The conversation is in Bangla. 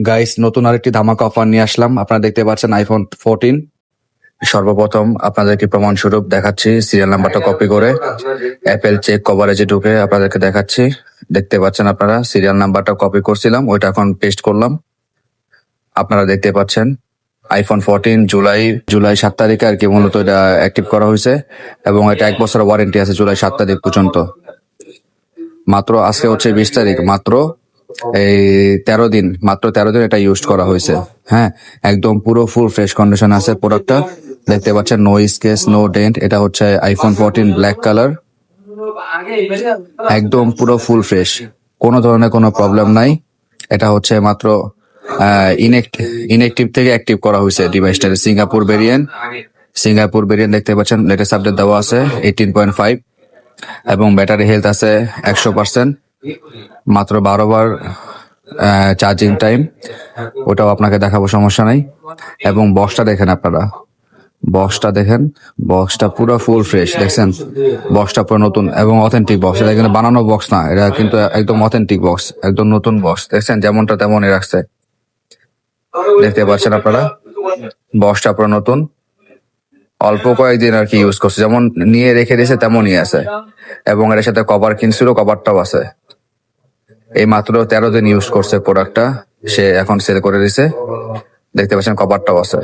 গাইস, নতুন আরেকটি ধামাকা অফার নিয়ে আসলাম। আপনারা দেখতে পাচ্ছেন আইফোন 14। সর্বপ্রথম আপনাদেরকে প্রমাণ স্বরূপ দেখাচ্ছি, সিরিয়াল নাম্বারটা কপি করে অ্যাপেল চেক কভারেজে ঢুকে আপনাদেরকে দেখাচ্ছি। দেখতে পাচ্ছেন আপনারা সিরিয়াল নাম্বারটা কপি করছিলাম, ওইটা এখন পেস্ট করলাম। আপনারা দেখতে পাচ্ছেন আইফোন 14 জুলাই 7 তারিখে আর কি মূলত এটা অ্যাক্টিভ করা হয়েছে, এবং এটা 1 বছরের ওয়ারেন্টি আছে জুলাই 7 তারিখ পর্যন্ত। মাত্র আজকে হচ্ছে 20 তারিখ, মাত্র এই 13 দিন এটা ইউজ করা হয়েছে। হ্যাঁ, একদম পুরো ফুল ফ্রেশ কন্ডিশন আছে প্রোডাক্টটা। দেখতে পাচ্ছেন নো স্কেচ নো ডেন্ট। এটা হচ্ছে আইফোন 14 ব্ল্যাক কালার, একদম পুরো ফুল ফ্রেশ, কোনো ধরনের কোনো প্রবলেম নাই। এটা হচ্ছে মাত্র ইনএক্টিভ থেকে অ্যাক্টিভ করা হয়েছে ডিভাইসটা। সিঙ্গাপুর ভেরিয়েন্ট দেখতে পাচ্ছেন, লেটেস্ট আপডেট দেওয়া আছে 18.5, এবং ব্যাটারি হেলথ আছে 100%। মাত্র 12 বার চার্জিং টাইম, ওটাও আপনাকে দেখাবো, সমস্যা নাই। এবং বক্সটা দেখেন আপনারা, বক্সটা পুরো ফুল ফ্রেশ। দেখছেন বক্সটা পুরো নতুন এবং অথেন্টিক বক্স। এটা কিন্তু বানানো বক্স না, এটা কিন্তু একদম অথেন্টিক বক্স, একদম নতুন বক্স। দেখছেন যেমনটা তেমনই রাখছে, দেখতে পাচ্ছেন আপনারা বক্সটা পুরো নতুন। অল্প কয়েকদিন আর কি ইউজ করছে, যেমন নিয়ে রেখে দিয়েছে তেমনই আছে। এবং এর সাথে কভার কিনছিল, কভারটাও আছে। এই মাত্র 13 দিন ইউজ করছে প্রোডাক্টটা, সে এখন সেল করে দিছে। দেখতে পাচ্ছেন কভারটাও আছে।